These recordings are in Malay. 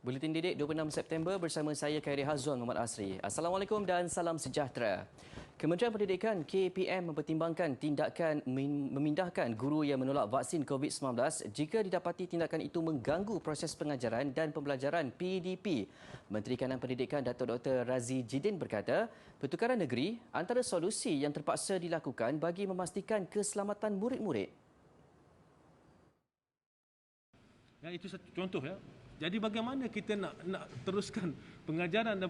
Buletin Didik 26 September bersama saya Khairi Hazwan Muhammad Asri. Assalamualaikum dan salam sejahtera. Kementerian Pendidikan KPM mempertimbangkan tindakan memindahkan guru yang menolak vaksin COVID-19 jika didapati tindakan itu mengganggu proses pengajaran dan pembelajaran PDP. Menteri Kanan Pendidikan Datuk Dr. Razi Jidin berkata, pertukaran negeri antara solusi yang terpaksa dilakukan bagi memastikan keselamatan murid-murid. Ya, itu satu contoh ya. Jadi bagaimana kita nak teruskan pengajaran dan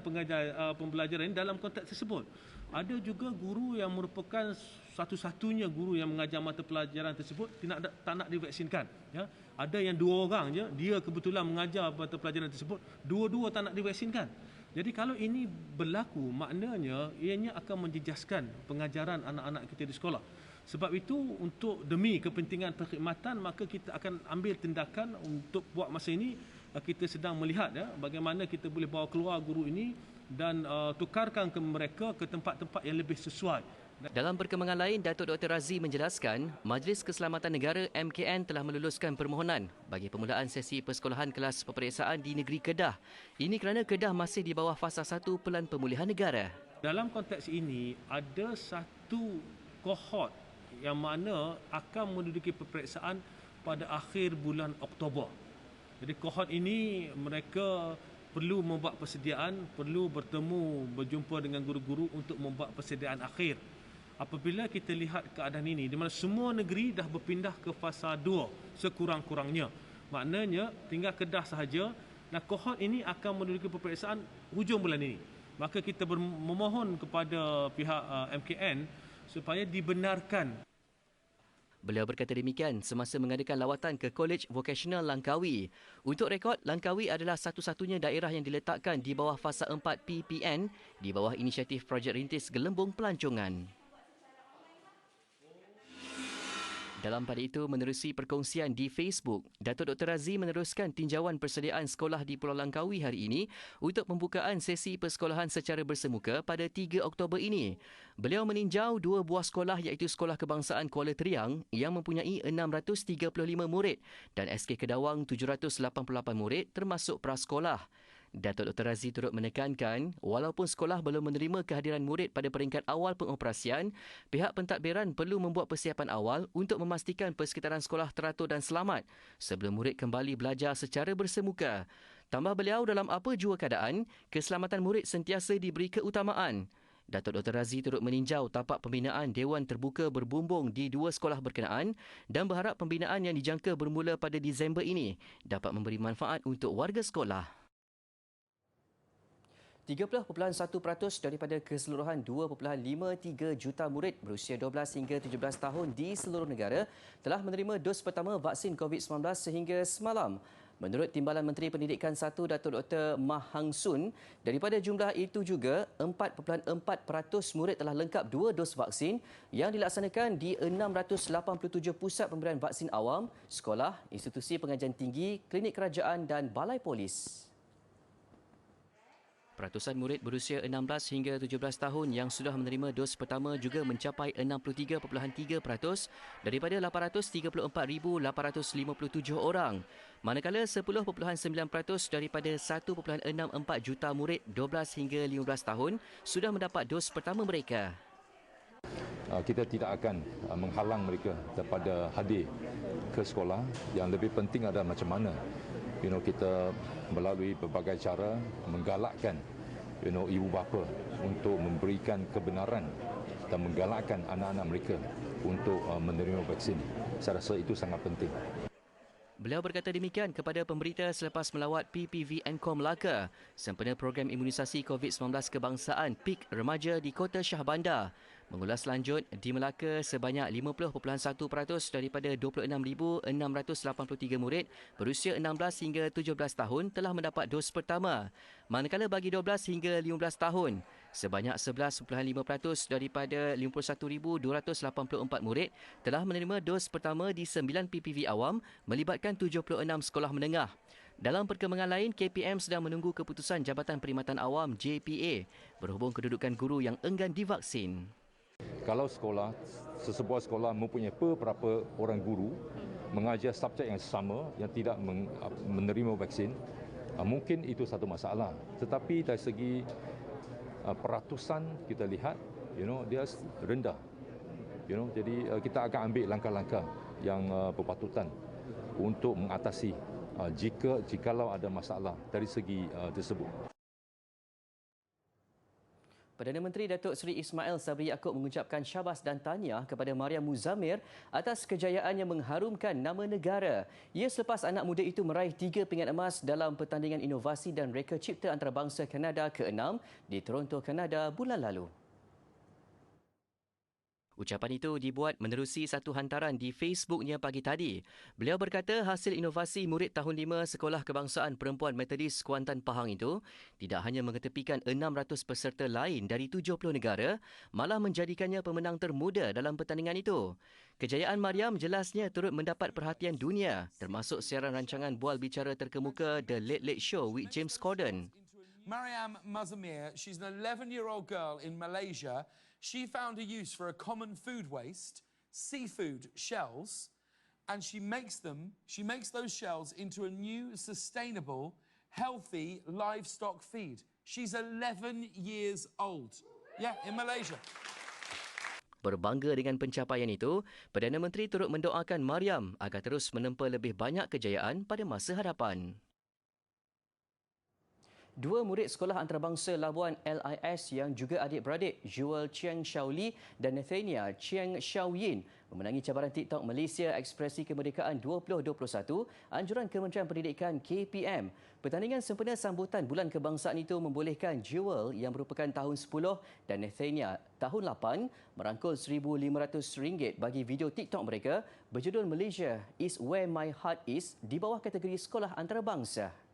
pembelajaran dalam konteks tersebut? Ada juga guru yang merupakan satu-satunya guru yang mengajar mata pelajaran tersebut tak nak divaksinkan. Ya. Ada yang 2 orang je, dia kebetulan mengajar mata pelajaran tersebut, dua-dua tak nak divaksinkan. Jadi kalau ini berlaku, maknanya ianya akan menjejaskan pengajaran anak-anak kita di sekolah. Sebab itu untuk demi kepentingan perkhidmatan maka kita akan ambil tindakan untuk buat masa ini kita sedang melihat ya bagaimana kita boleh bawa keluar guru ini dan tukarkan ke mereka ke tempat-tempat yang lebih sesuai. Dalam perkembangan lain, Datuk Dr. Razi menjelaskan, Majlis Keselamatan Negara MKN telah meluluskan permohonan bagi permulaan sesi persekolahan kelas peperiksaan di negeri Kedah. Ini kerana Kedah masih di bawah fasa 1 Pelan Pemulihan Negara. Dalam konteks ini ada satu kohort yang mana akan menduduki peperiksaan pada akhir bulan Oktober. Jadi kohort ini mereka perlu membuat persediaan, perlu berjumpa dengan guru-guru untuk membuat persediaan akhir. Apabila kita lihat keadaan ini, di mana semua negeri dah berpindah ke fasa 2 sekurang-kurangnya. Maknanya tinggal Kedah sahaja, dan kohort ini akan menduduki peperiksaan hujung bulan ini. Maka kita memohon kepada pihak MKN supaya dibenarkan. Beliau berkata demikian semasa mengadakan lawatan ke College Vocational Langkawi. Untuk rekod, Langkawi adalah satu-satunya daerah yang diletakkan di bawah fasa 4 PPN di bawah inisiatif Projek Rintis Gelembung Pelancongan. Dalam pada itu, menerusi perkongsian di Facebook, Datuk Dr. Razi meneruskan tinjauan persediaan sekolah di Pulau Langkawi hari ini untuk pembukaan sesi persekolahan secara bersemuka pada 3 Oktober ini. Beliau meninjau 2 buah sekolah iaitu Sekolah Kebangsaan Kuala Teriang yang mempunyai 635 murid dan SK Kedawang 788 murid termasuk prasekolah. Datuk Dr. Razi turut menekankan, walaupun sekolah belum menerima kehadiran murid pada peringkat awal pengoperasian, pihak pentadbiran perlu membuat persiapan awal untuk memastikan persekitaran sekolah teratur dan selamat sebelum murid kembali belajar secara bersemuka. Tambah beliau, dalam apa jua keadaan, keselamatan murid sentiasa diberi keutamaan. Datuk Dr. Razi turut meninjau tapak pembinaan Dewan Terbuka Berbumbung di 2 sekolah berkenaan dan berharap pembinaan yang dijangka bermula pada Disember ini dapat memberi manfaat untuk warga sekolah. 30.1% daripada keseluruhan 2.53 juta murid berusia 12 hingga 17 tahun di seluruh negara telah menerima dos pertama vaksin COVID-19 sehingga semalam. Menurut Timbalan Menteri Pendidikan 1 Datuk Dr. Mah Hang Sun, daripada jumlah itu juga 4.4% murid telah lengkap 2 dos vaksin yang dilaksanakan di 687 pusat pemberian vaksin awam, sekolah, institusi pengajian tinggi, klinik kerajaan dan balai polis. Peratusan murid berusia 16 hingga 17 tahun yang sudah menerima dos pertama juga mencapai 63.3% daripada 834,857 orang. Manakala 10.9% daripada 1.64 juta murid 12 hingga 15 tahun sudah mendapat dos pertama mereka. Kita tidak akan menghalang mereka daripada hadir ke sekolah. Yang lebih penting adalah macam mana kita melalui berbagai cara menggalakkan ibu bapa untuk memberikan kebenaran dan menggalakkan anak-anak mereka untuk menerima vaksin. Saya rasa itu sangat penting. Beliau berkata demikian kepada pemberita selepas melawat PPV Encom Melaka sempena program imunisasi COVID-19 kebangsaan PIK Remaja di Kota Shah Bandar. Mengulas lanjut, di Melaka sebanyak 50.1% daripada 26,683 murid berusia 16 hingga 17 tahun telah mendapat dos pertama. Manakala bagi 12 hingga 15 tahun, sebanyak 11.5% daripada 51,284 murid telah menerima dos pertama di 9 PPV awam melibatkan 76 sekolah menengah. Dalam perkembangan lain, KPM sedang menunggu keputusan Jabatan Perkhidmatan Awam JPA berhubung kedudukan guru yang enggan divaksin. Kalau sesebuah sekolah mempunyai beberapa orang guru mengajar subjek yang sama yang tidak menerima vaksin, Mungkin itu satu masalah, tetapi dari segi peratusan kita lihat, dia rendah. Jadi kita akan ambil langkah-langkah yang berpatutan untuk mengatasi jikalau ada masalah dari segi tersebut. Perdana Menteri Datuk Seri Ismail Sabri Yaakob mengucapkan syabas dan tahniah kepada Mariam Muzammir atas kejayaan yang mengharumkan nama negara. Ia selepas anak muda itu meraih 3 pingat emas dalam pertandingan inovasi dan reka cipta antarabangsa Kanada ke-6 di Toronto, Kanada bulan lalu. Ucapan itu dibuat menerusi satu hantaran di Facebooknya pagi tadi. Beliau berkata hasil inovasi murid tahun 5 Sekolah Kebangsaan Perempuan Metodis Kuantan Pahang itu tidak hanya mengetepikan 600 peserta lain dari 70 negara, malah menjadikannya pemenang termuda dalam pertandingan itu. Kejayaan Mariam jelasnya turut mendapat perhatian dunia, termasuk siaran rancangan bual bicara terkemuka The Late Late Show with James Corden. Mariam Muzammir, she's an 11-year-old girl in Malaysia. She found a use for a common food waste, seafood shells, and she makes those shells into a new, sustainable, healthy livestock feed. She's 11 years old. Yeah, in Malaysia. Berbangga dengan pencapaian itu, Perdana Menteri turut mendoakan Mariam agar terus menempa lebih banyak kejayaan pada masa hadapan. Dua murid sekolah antarabangsa Labuan LIS yang juga adik-beradik, Jewel Chiang Xiaoli dan Nathania Chiang Xiaoyin, memenangi cabaran TikTok Malaysia Ekspresi Kemerdekaan 2021 anjuran Kementerian Pendidikan KPM. Pertandingan sempena sambutan Bulan Kebangsaan itu membolehkan Jewel yang merupakan tahun 10 dan Nathania tahun 8 merangkul RM1,500 bagi video TikTok mereka berjudul Malaysia is Where My Heart Is di bawah kategori sekolah antarabangsa.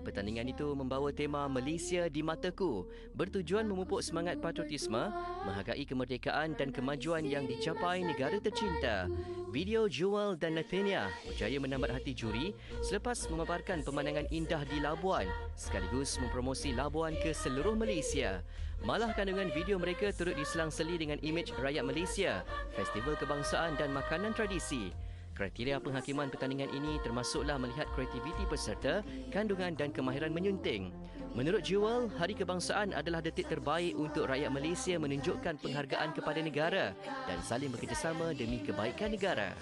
Pertandingan itu membawa tema Malaysia di Mataku, bertujuan memupuk semangat patriotisme, menghargai kemerdekaan dan kemajuan yang dicapai negara tercinta. Video Jewel dan Nathania berjaya menambat hati juri selepas memaparkan pemandangan indah di Labuan, sekaligus mempromosi Labuan ke seluruh Malaysia. Malah kandungan video mereka turut diselang-seli dengan imej rakyat Malaysia, festival kebangsaan dan makanan tradisi. Kriteria penghakiman pertandingan ini termasuklah melihat kreativiti peserta, kandungan dan kemahiran menyunting. Menurut Jewel, Hari Kebangsaan adalah detik terbaik untuk rakyat Malaysia menunjukkan penghargaan kepada negara dan saling bekerjasama demi kebaikan negara.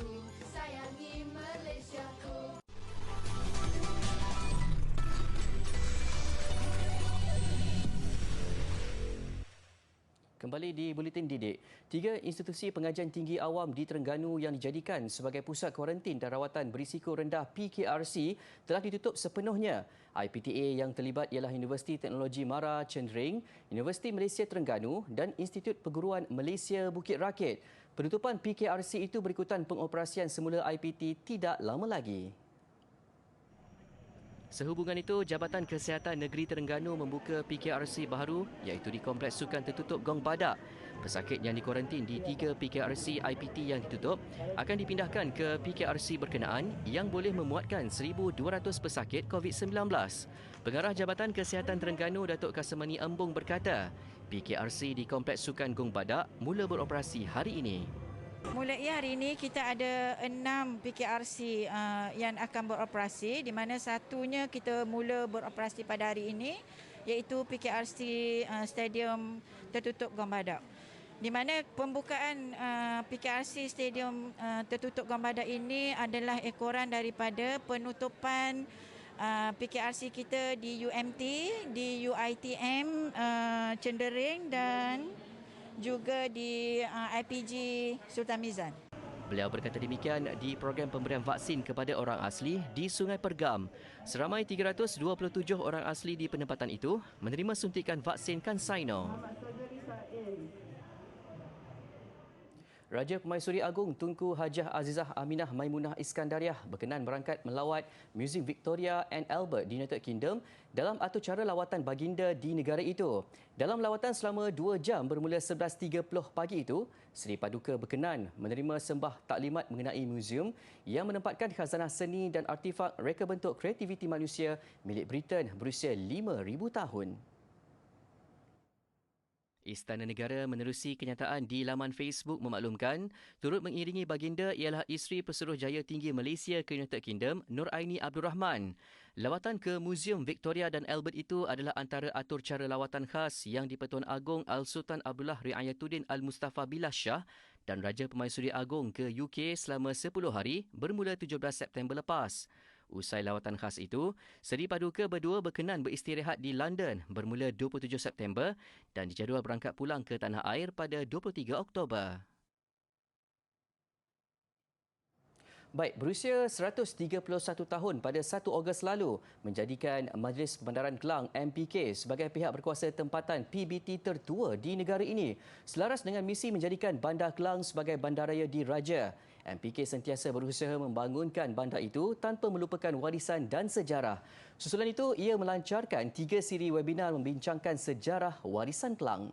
Kembali di Buletin Didik, 3 institusi pengajian tinggi awam di Terengganu yang dijadikan sebagai pusat kuarantin dan rawatan berisiko rendah PKRC telah ditutup sepenuhnya. IPTA yang terlibat ialah Universiti Teknologi Mara Cendering, Universiti Malaysia Terengganu dan Institut Perguruan Malaysia Bukit Rakit. Penutupan PKRC itu berikutan pengoperasian semula IPT tidak lama lagi. Sehubungan itu, Jabatan Kesihatan Negeri Terengganu membuka PKRC baru iaitu di Kompleks Sukan Tertutup Gong Badak. Pesakit yang dikuarantin di 3 PKRC IPT yang ditutup akan dipindahkan ke PKRC berkenaan yang boleh memuatkan 1,200 pesakit COVID-19. Pengarah Jabatan Kesihatan Terengganu Datuk Kasamani Embung berkata, PKRC di Kompleks Sukan Gong Badak mula beroperasi hari ini. Mulai hari ini kita ada 6 PKRC yang akan beroperasi, di mana satunya kita mula beroperasi pada hari ini iaitu PKRC Stadium Tertutup Gong Badak. Di mana pembukaan PKRC Stadium Tertutup Gong Badak ini adalah ekoran daripada penutupan PKRC kita di UMT, di UiTM Cendering dan juga di IPG Sultan Mizan. Beliau berkata demikian di program pemberian vaksin kepada orang asli di Sungai Pergam. Seramai 327 orang asli di penempatan itu menerima suntikan vaksin CanSino. Raja Pemaisuri Agung Tunku Hajah Azizah Aminah Maimunah Iskandariah berkenan berangkat melawat Museum Victoria and Albert di United Kingdom dalam atur cara lawatan baginda di negara itu. Dalam lawatan selama 2 jam bermula 11.30 pagi itu, Seri Paduka berkenan menerima sembah taklimat mengenai muzium yang menempatkan khazanah seni dan artifak reka bentuk kreativiti manusia milik Britain berusia 5,000 tahun. Istana Negara menerusi kenyataan di laman Facebook memaklumkan, turut mengiringi baginda ialah isteri Pesuruhjaya Tinggi Malaysia ke United Kingdom, Nur Aini Abdul Rahman. Lawatan ke Muzium Victoria dan Albert itu adalah antara atur cara lawatan khas yang di-Pertuan Agong Al-Sultan Abdullah Riayatuddin Al-Mustafa Billah Shah dan Raja Pemaisuri Agong ke UK selama 10 hari bermula 17 September lepas. Usai lawatan khas itu, Seri Paduka berdua berkenan beristirahat di London bermula 27 September dan dijadual berangkat pulang ke tanah air pada 23 Oktober. Baik, berusia 131 tahun pada 1 Ogos lalu menjadikan Majlis Perbandaran Klang MPK sebagai pihak berkuasa tempatan PBT tertua di negara ini. Selaras dengan misi menjadikan Bandar Klang sebagai bandaraya diraja, MPK sentiasa berusaha membangunkan bandar itu tanpa melupakan warisan dan sejarah. Susulan itu, ia melancarkan 3 siri webinar membincangkan sejarah warisan Klang.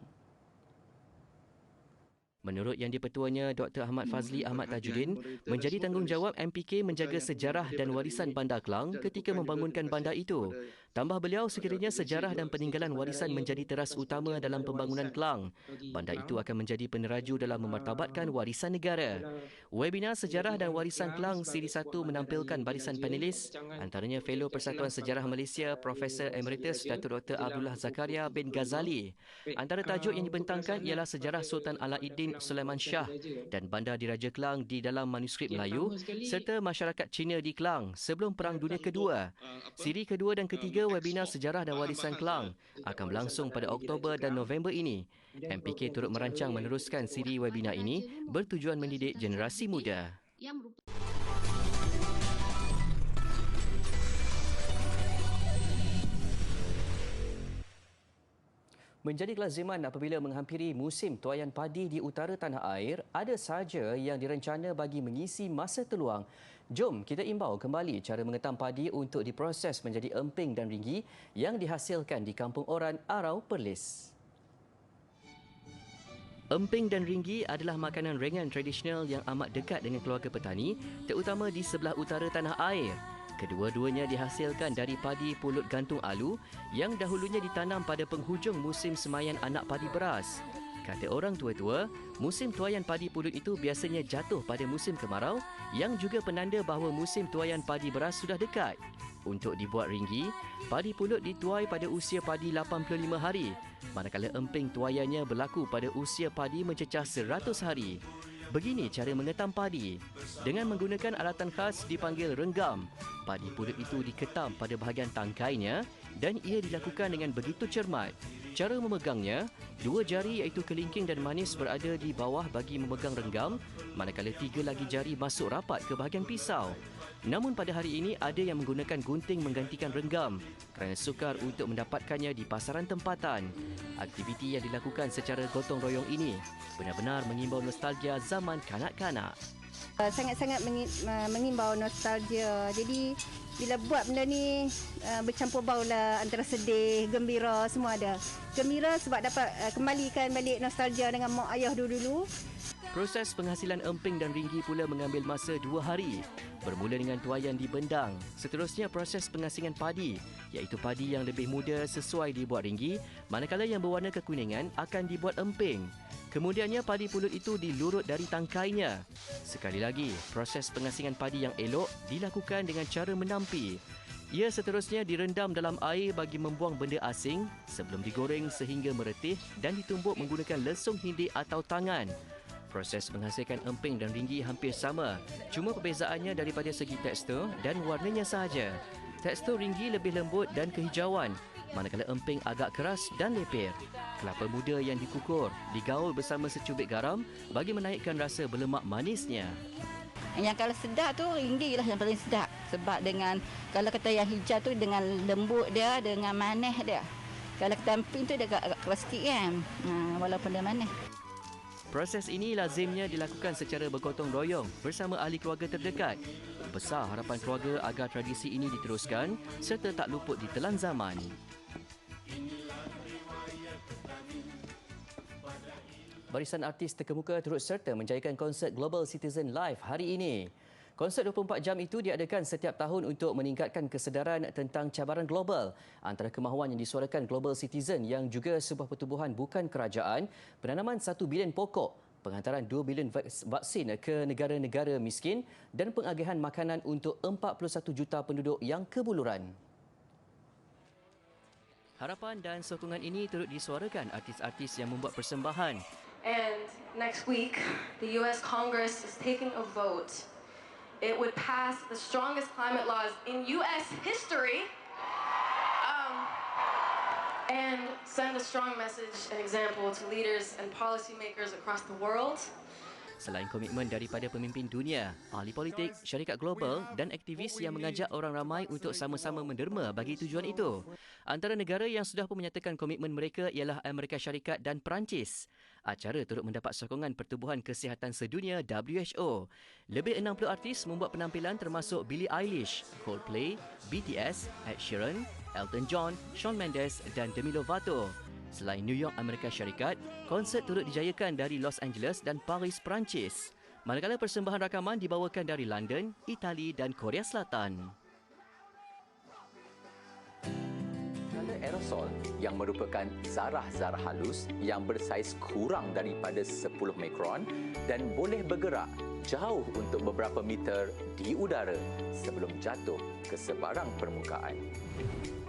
Menurut Yang di-Pertuanya Dr. Ahmad Fazli Ahmad Tajuddin, menjadi tanggungjawab MPK menjaga sejarah dan warisan Bandar Klang ketika membangunkan bandar itu. Tambah beliau, sekiranya sejarah dan peninggalan warisan menjadi teras utama dalam pembangunan Klang, bandar itu akan menjadi peneraju dalam memartabatkan warisan negara. Webinar Sejarah dan Warisan Klang Siri 1 menampilkan barisan panelis, antaranya Fellow Persatuan Sejarah Malaysia Profesor Emeritus Datuk Dr. Abdullah Zakaria bin Ghazali. Antara tajuk yang dibentangkan ialah sejarah Sultan Alauddin Sulaiman Shah dan bandar diraja Klang di dalam manuskrip Melayu serta masyarakat Cina di Klang sebelum Perang Dunia Kedua. Siri kedua dan ketiga webinar Sejarah dan Warisan Klang akan berlangsung pada Oktober dan November ini. MPK turut merancang meneruskan siri webinar ini bertujuan mendidik generasi muda. Menjadi kelaziman apabila menghampiri musim tuaian padi di utara tanah air, ada sahaja yang direncana bagi mengisi masa terluang. Jom kita imbau kembali cara mengetam padi untuk diproses menjadi emping dan ringgi yang dihasilkan di Kampung Oran, Arau, Perlis. Emping dan ringgi adalah makanan ringan tradisional yang amat dekat dengan keluarga petani, terutama di sebelah utara tanah air. Kedua-duanya dihasilkan dari padi pulut gantung alu yang dahulunya ditanam pada penghujung musim semaian anak padi beras. Kata orang tua-tua, musim tuaian padi pulut itu biasanya jatuh pada musim kemarau yang juga penanda bahawa musim tuaian padi beras sudah dekat. Untuk dibuat ringgi, padi pulut dituai pada usia padi 85 hari, manakala emping tuaiannya berlaku pada usia padi mencecah 100 hari. Begini cara mengetam padi. Dengan menggunakan alatan khas dipanggil renggam, padi pulut itu diketam pada bahagian tangkainya dan ia dilakukan dengan begitu cermat. Cara memegangnya, 2 jari iaitu kelingking dan manis berada di bawah bagi memegang renggam, manakala 3 lagi jari masuk rapat ke bahagian pisau. Namun pada hari ini ada yang menggunakan gunting menggantikan renggam kerana sukar untuk mendapatkannya di pasaran tempatan. Aktiviti yang dilakukan secara gotong royong ini benar-benar mengimbau nostalgia zaman kanak-kanak. Sangat-sangat mengimbau nostalgia. Jadi bila buat benda ni bercampur bau lah antara sedih, gembira, semua ada. Gembira sebab dapat kembalikan balik nostalgia dengan mak ayah dulu-dulu. Proses penghasilan emping dan ringgi pula mengambil masa 2 hari. Bermula dengan tuaian di bendang. Seterusnya proses pengasingan padi, iaitu padi yang lebih muda sesuai dibuat ringgi, manakala yang berwarna kekuningan akan dibuat emping. Kemudiannya padi pulut itu dilurut dari tangkainya. Sekali lagi, proses pengasingan padi yang elok dilakukan dengan cara menampi. Ia seterusnya direndam dalam air bagi membuang benda asing sebelum digoreng sehingga meretih dan ditumbuk menggunakan lesung hindi atau tangan. Proses menghasilkan emping dan ringgi hampir sama, cuma perbezaannya daripada segi tekstur dan warnanya sahaja. Tekstur ringgi lebih lembut dan kehijauan, manakala emping agak keras dan lepir. Kelapa muda yang dikukur, digaul bersama secubit garam bagi menaikkan rasa berlemak manisnya. Yang kalau sedap tu ringgi lah yang paling sedap. Sebab dengan, kalau kata yang hijau tu dengan lembut dia, dengan manis dia. Kalau kata emping tu dia agak keras sikit kan, walaupun dia manis. Proses ini lazimnya dilakukan secara bergotong royong bersama ahli keluarga terdekat. Besar harapan keluarga agar tradisi ini diteruskan serta tak luput ditelan zaman. Barisan artis terkemuka turut serta menjayakan konsert Global Citizen Live hari ini. Konsert 24 jam itu diadakan setiap tahun untuk meningkatkan kesedaran tentang cabaran global. Antara kemahuan yang disuarakan Global Citizen yang juga sebuah pertubuhan bukan kerajaan, penanaman 1 bilion pokok, penghantaran 2 bilion vaksin ke negara-negara miskin dan pengagihan makanan untuk 41 juta penduduk yang kebuluran. Harapan dan sokongan ini turut disuarakan artis-artis yang membuat persembahan. And next week, the US Congress is taking a vote. It would pass the strongest climate laws in US history and send a strong message and example to leaders and policymakers across the world. Selain komitmen daripada pemimpin dunia, ahli politik, syarikat global dan aktivis yang mengajak orang ramai untuk sama-sama menderma bagi tujuan itu. Antara negara yang sudah pun menyatakan komitmen mereka ialah Amerika Syarikat dan Perancis. Acara turut mendapat sokongan Pertubuhan Kesihatan Sedunia WHO. Lebih 60 artis membuat penampilan termasuk Billie Eilish, Coldplay, BTS, Ed Sheeran, Elton John, Shawn Mendes dan Demi Lovato. Selain New York, Amerika Syarikat, konsert turut dijayakan dari Los Angeles dan Paris, Perancis. Manakala persembahan rakaman dibawakan dari London, Itali dan Korea Selatan. Kala aerosol yang merupakan zarah-zarah halus yang bersaiz kurang daripada 10 mikron dan boleh bergerak jauh untuk beberapa meter di udara sebelum jatuh ke sebarang permukaan.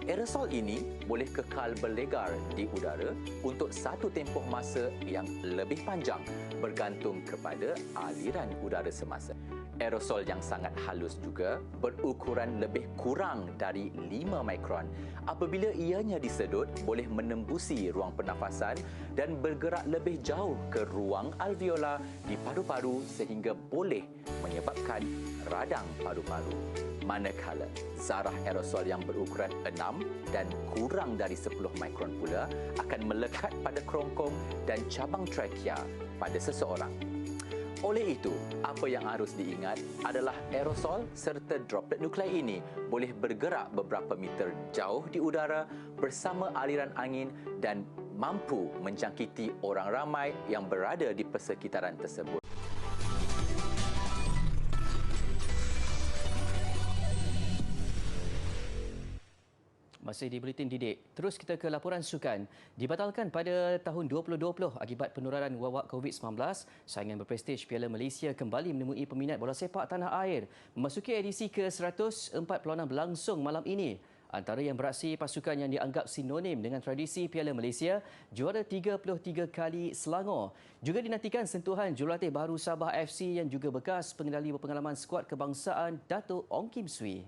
Aerosol ini boleh kekal berlegar di udara untuk satu tempoh masa yang lebih panjang bergantung kepada aliran udara semasa. Aerosol yang sangat halus juga berukuran lebih kurang dari 5 mikron. Apabila ianya disedut, boleh menembusi ruang pernafasan dan bergerak lebih jauh ke ruang alveolar di paru-paru sehingga boleh menyebabkan radang paru-paru. Manakala zarah aerosol yang berukuran 6 dan kurang dari 10 mikron pula akan melekat pada kerongkong dan cabang trakea pada seseorang. Oleh itu, apa yang harus diingat adalah aerosol serta droplet nuklei ini boleh bergerak beberapa meter jauh di udara bersama aliran angin dan mampu menjangkiti orang ramai yang berada di persekitaran tersebut. Masih di Buletin Didik. Terus kita ke laporan sukan. Dibatalkan pada tahun 2020 akibat penularan wabak COVID-19, saingan berprestij Piala Malaysia kembali menemui peminat bola sepak tanah air. Memasuki edisi ke-100, 4 perlawanan berlangsung malam ini. Antara yang beraksi pasukan yang dianggap sinonim dengan tradisi Piala Malaysia, juara 33 kali Selangor. Juga dinantikan sentuhan jurulatih baru Sabah FC yang juga bekas pengendali berpengalaman skuad kebangsaan Dato' Ong Kim Swee.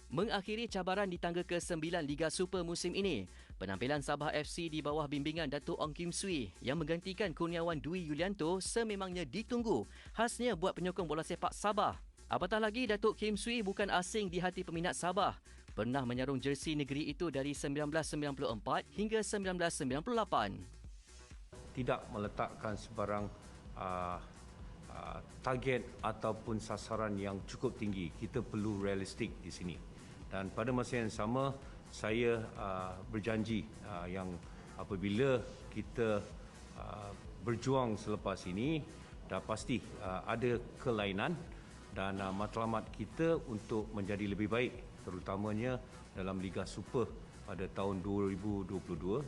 Mengakhiri cabaran di tangga ke-9 Liga Super musim ini, penampilan Sabah FC di bawah bimbingan Dato' Ong Kim Swee yang menggantikan kurniawan Dwi Yulianto sememangnya ditunggu, khasnya buat penyokong bola sepak Sabah. Apatah lagi, Dato' Kim Swee bukan asing di hati peminat Sabah. Pernah menyarung jersey negeri itu dari 1994 hingga 1998. Tidak meletakkan sebarang target ataupun sasaran yang cukup tinggi. Kita perlu realistik di sini. Dan pada masa yang sama, saya berjanji yang apabila kita berjuang selepas ini, dah pasti ada kelainan dan matlamat kita untuk menjadi lebih baik, terutamanya dalam Liga Super pada tahun 2022.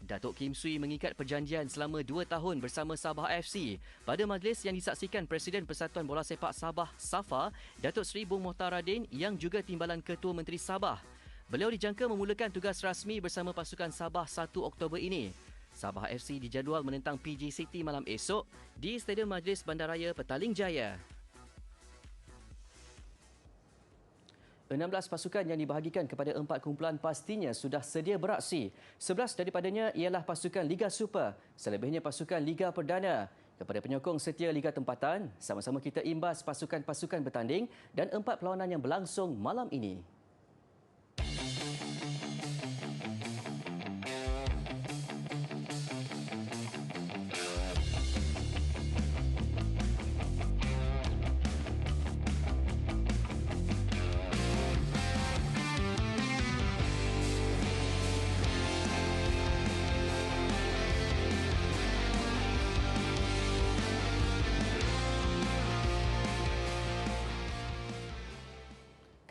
Dato' Kim Swee mengikat perjanjian selama 2 tahun bersama Sabah FC. Pada majlis yang disaksikan Presiden Persatuan Bola Sepak Sabah, SAFA, Datuk Seri Bung Mohtar-Radin yang juga Timbalan Ketua Menteri Sabah. Beliau dijangka memulakan tugas rasmi bersama pasukan Sabah 1 Oktober ini. Sabah FC dijadual menentang PJ City malam esok di Stadium Majlis Bandaraya Petaling Jaya. 16 pasukan yang dibahagikan kepada 4 kumpulan pastinya sudah sedia beraksi. 11 daripadanya ialah pasukan Liga Super, selebihnya pasukan Liga Perdana. Kepada penyokong setia Liga Tempatan, sama-sama kita imbas pasukan-pasukan bertanding dan 4 perlawanan yang berlangsung malam ini.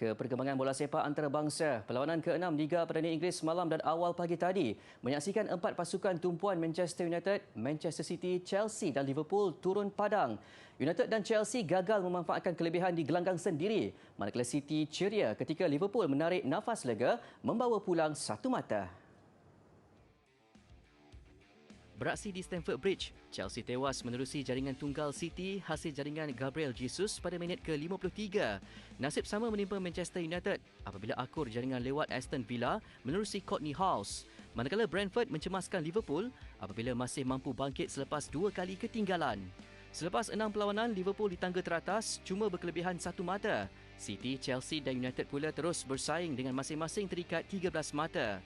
ke perkembangan bola sepak antarabangsa. Perlawanan ke-6 Liga Perdana Inggeris semalam dan awal pagi tadi menyaksikan 4 pasukan tumpuan Manchester United, Manchester City, Chelsea dan Liverpool turun padang. United dan Chelsea gagal memanfaatkan kelebihan di gelanggang sendiri, manakala City ceria ketika Liverpool menarik nafas lega membawa pulang satu mata. Beraksi di Stamford Bridge, Chelsea tewas menerusi jaringan tunggal City hasil jaringan Gabriel Jesus pada minit ke-53. Nasib sama menimpa Manchester United apabila akur jaringan lewat Aston Villa menerusi Courtney House. Manakala Brentford mencemaskan Liverpool apabila masih mampu bangkit selepas 2 kali ketinggalan. Selepas 6 perlawanan, Liverpool di tangga teratas cuma berkelebihan satu mata. City, Chelsea dan United pula terus bersaing dengan masing-masing terikat 13 mata.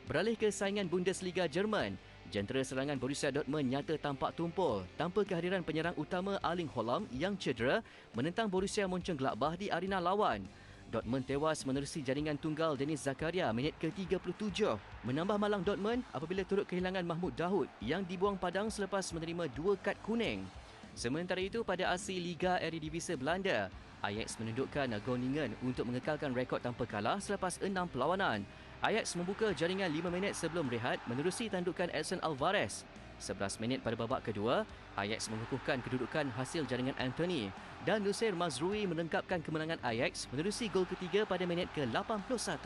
Beralih ke saingan Bundesliga Jerman, jentera serangan Borussia Dortmund nyata tampak tumpul tanpa kehadiran penyerang utama Erling Haaland yang cedera menentang Borussia Mönchengladbach di arena lawan. Dortmund tewas menerusi jaringan tunggal Denis Zakaria minit ke-37. Menambah malang Dortmund apabila turut kehilangan Mahmud Dahoud yang dibuang padang selepas menerima 2 kad kuning. Sementara itu, pada aksi Liga Eredivisie Belanda, Ajax menundukkan Groningen untuk mengekalkan rekod tanpa kalah selepas 6 perlawanan. Ajax membuka jaringan 5 minit sebelum rehat menerusi tandukan Edson Alvarez. 11 minit pada babak kedua, Ajax mengukuhkan kedudukan hasil jaringan Anthony dan Nusir Mazrui melengkapkan kemenangan Ajax menerusi gol ketiga pada minit ke-81.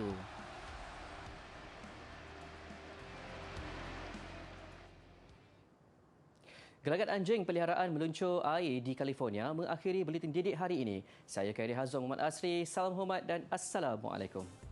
Gelagat anjing peliharaan meluncur air di California mengakhiri buletin didik hari ini. Saya Khairi Hazong Muhammad Asri. Salam hormat dan Assalamualaikum.